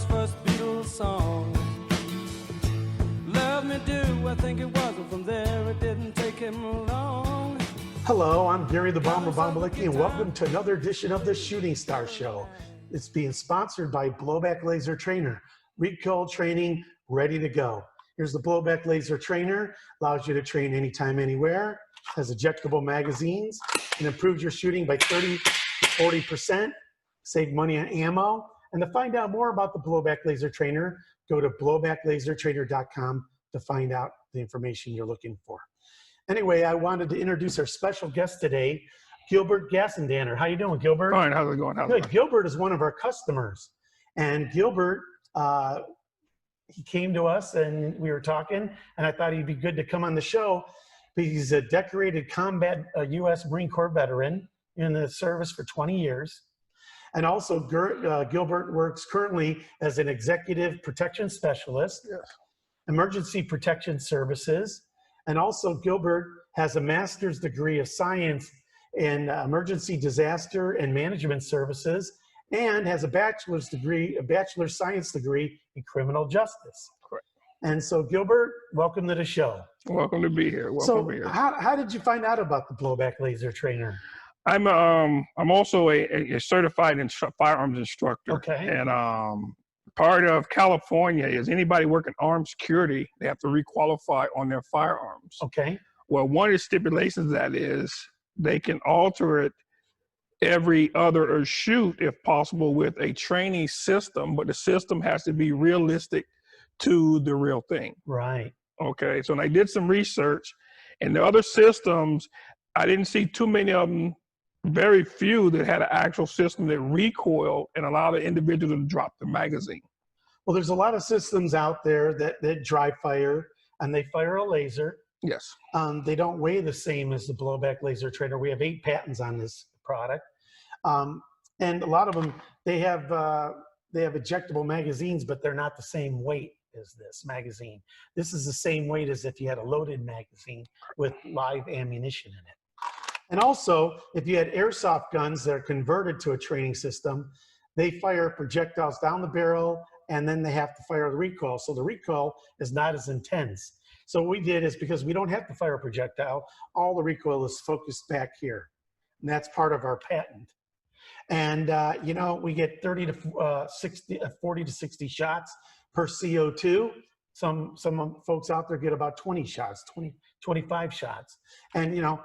first Beatles song. Love me do, I think it was, and from there it didn't take him long. Hello, I'm Gary the Bomber Bombalicki, and welcome to another edition of the Shooting Star Show. It's being sponsored by Blowback Laser Trainer. Recoil training, ready to go. Here's the Blowback Laser Trainer. Allows you to train anytime, anywhere. Has ejectable magazines and improves your shooting by 30 to 40%. Save money on ammo. And to find out more about the Blowback Laser Trainer, go to blowbacklasertrainer.com to find out the information you're looking for. Anyway, I wanted to introduce our special guest today, Gilber Gissendaner. How you doing, Gilbert? Fine. How's it going? Good. Gilbert is one of our customers. And Gilbert, he came to us and we were talking, and I thought he'd be good to come on the show. He's a decorated combat U.S. Marine Corps veteran in the service for 20 years. And also, Gilbert works currently as an executive protection specialist, Yes. emergency protection services. And also, Gilbert has a master's degree of science in emergency disaster and management services, and has a bachelor's science degree in criminal justice. Correct. And so, Gilbert, welcome to the show. Welcome to be here. Welcome to be here. How did you find out about the Blowback Laser Trainer? I'm also a certified firearms instructor. Okay. And part of California is anybody working armed security, they have to requalify on their firearms. Okay. Well, one of the stipulations of that is they can alter it every other or shoot, if possible, with a training system, but the system has to be realistic to the real thing. Right. Okay, so I did some research, and the other systems, I didn't see too many of them, very few that had an actual system that recoil and allow the individual to drop the magazine. Well, there's a lot of systems out there that dry fire, and they fire a laser. Yes. They don't weigh the same as the Blowback Laser Trainer. We have 8 patents on this product. And a lot of them, they have ejectable magazines, but they're not the same weight as this magazine. This is the same weight as if you had a loaded magazine with live ammunition in it. And also, if you had airsoft guns that are converted to a training system, they fire projectiles down the barrel, and then they have to fire the recoil. So the recoil is not as intense. So what we did is, because we don't have to fire a projectile, all the recoil is focused back here. And that's part of our patent. And, you know, we get 40 to 60 shots per CO2. Some folks out there get about 20 shots, 25 shots. And, you know,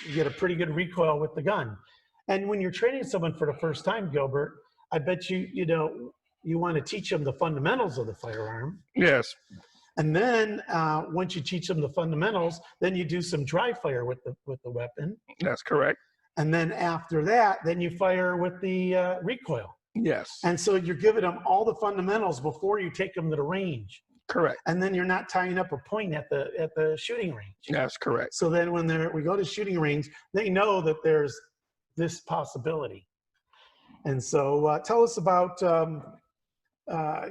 you get a pretty good recoil with the gun. And when you're training someone for the first time, Gilbert, I bet you want to teach them the fundamentals of the firearm. Yes. And then once you teach them the fundamentals, then you do some dry fire with the weapon. That's correct. And then after that, then you fire with the recoil. Yes. And so you're giving them all the fundamentals before you take them to the range. Correct. And then you're not tying up a point at the shooting range. That's correct. So then when we go to shooting range, they know that there's this possibility. And so tell us about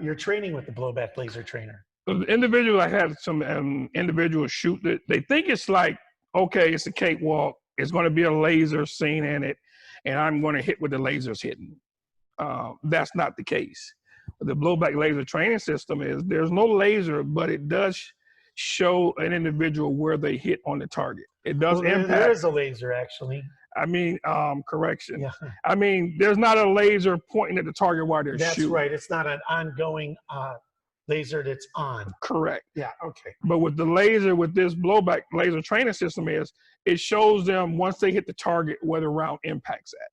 your training with the Blowback Laser Trainer. The individual, I had some individuals shoot that they think it's like, okay, it's a cakewalk. It's going to be a laser scene in it, and I'm going to hit with the lasers hitting. That's not the case. The Blowback Laser Training System is there's no laser, but it does show an individual where they hit on the target. It does impact. There is a laser, actually. I mean, correction. Yeah. I mean, there's not a laser pointing at the target while they're shooting. That's right. It's not an ongoing laser that's on. Correct. Yeah, okay. But with the laser, with this Blowback Laser Training System it shows them once they hit the target where the round impacts at.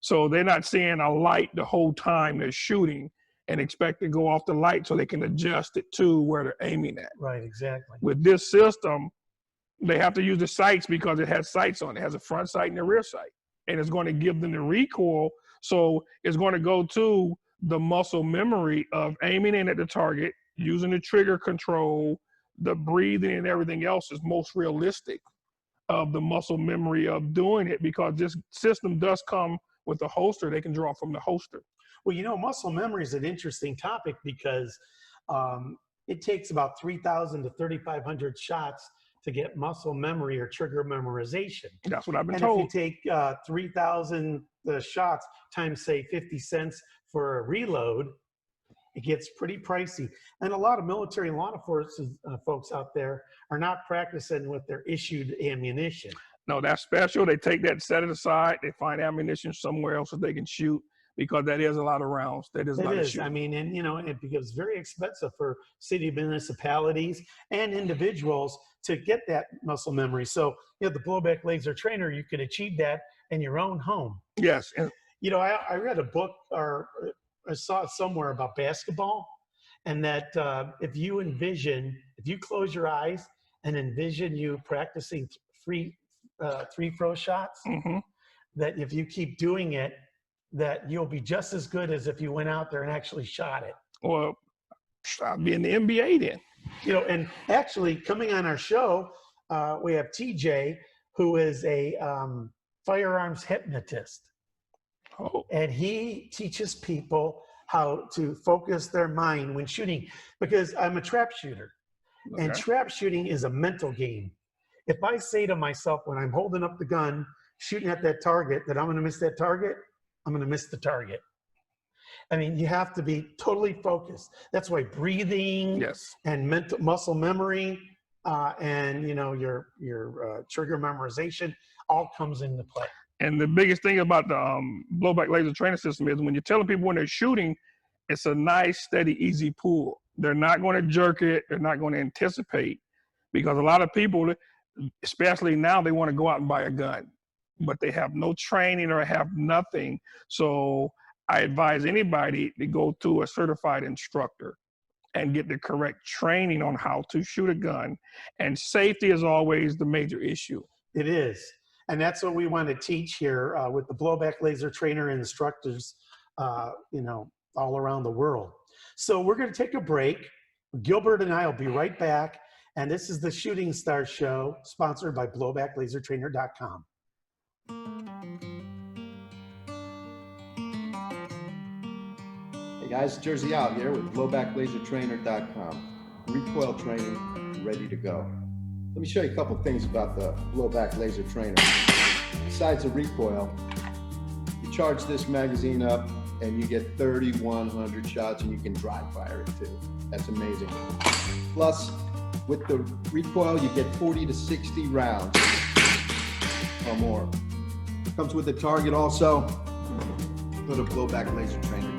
So they're not seeing a light the whole time they're shooting and expect to go off the light so they can adjust it to where they're aiming at. Right, exactly. With this system, they have to use the sights because it has sights on it. It has a front sight and a rear sight. And it's going to give them the recoil. So it's going to go to the muscle memory of aiming in at the target, using the trigger control, the breathing and everything else is most realistic of the muscle memory of doing it, because this system does come with a holster. They can draw from the holster. Well, you know, muscle memory is an interesting topic because it takes about 3,000 to 3,500 shots to get muscle memory or trigger memorization. That's what I've been and told. If you take 3,000 shots times, say, 50 cents for a reload, it gets pretty pricey. And a lot of military law enforcement folks out there are not practicing with their issued ammunition. No, that's special. They take that, set it aside. They find ammunition somewhere else that they can shoot, because that is a lot of rounds. That is a lot of shooting. I mean, and it becomes very expensive for city municipalities and individuals to get that muscle memory. So, the blowback laser trainer, you could achieve that in your own home. Yes. And I read a book, or I saw it somewhere, about basketball, and that if you close your eyes and envision you practicing free throw shots, that if you keep doing it, that you'll be just as good as if you went out there and actually shot it. Well, I'll be in the NBA then. And actually coming on our show, we have TJ, who is a firearms hypnotist. Oh. And he teaches people how to focus their mind when shooting, because I'm a trap shooter. Okay. And trap shooting is a mental game. If I say to myself when I'm holding up the gun, shooting at that target, that I'm going to miss that target, I'm going to miss the target. I mean, you have to be totally focused. That's why breathing, yes, and muscle memory, and your trigger memorization all comes into play. And the biggest thing about the blowback laser training system is when you're telling people when they're shooting, it's a nice, steady, easy pull. They're not going to jerk it. They're not going to anticipate, because a lot of people, especially now, they want to go out and buy a gun, but they have no training or have nothing. So I advise anybody to go to a certified instructor and get the correct training on how to shoot a gun. And safety is always the major issue. It is. And that's what we want to teach here with the blowback laser trainer and instructors, all around the world. So we're going to take a break. Gilbert and I will be right back. And this is the Shooting Star Show, sponsored by blowbacklasertrainer.com. Hey guys, Jersey Out here with blowbacklasertrainer.com. Recoil training ready to go. Let me show you a couple things about the blowback laser trainer. Besides the recoil, you charge this magazine up and you get 3,100 shots, and you can dry fire it too. That's amazing. Plus, with the recoil, you get 40 to 60 rounds or more. Comes with a target also. Go to blowbacklasertrainer.com.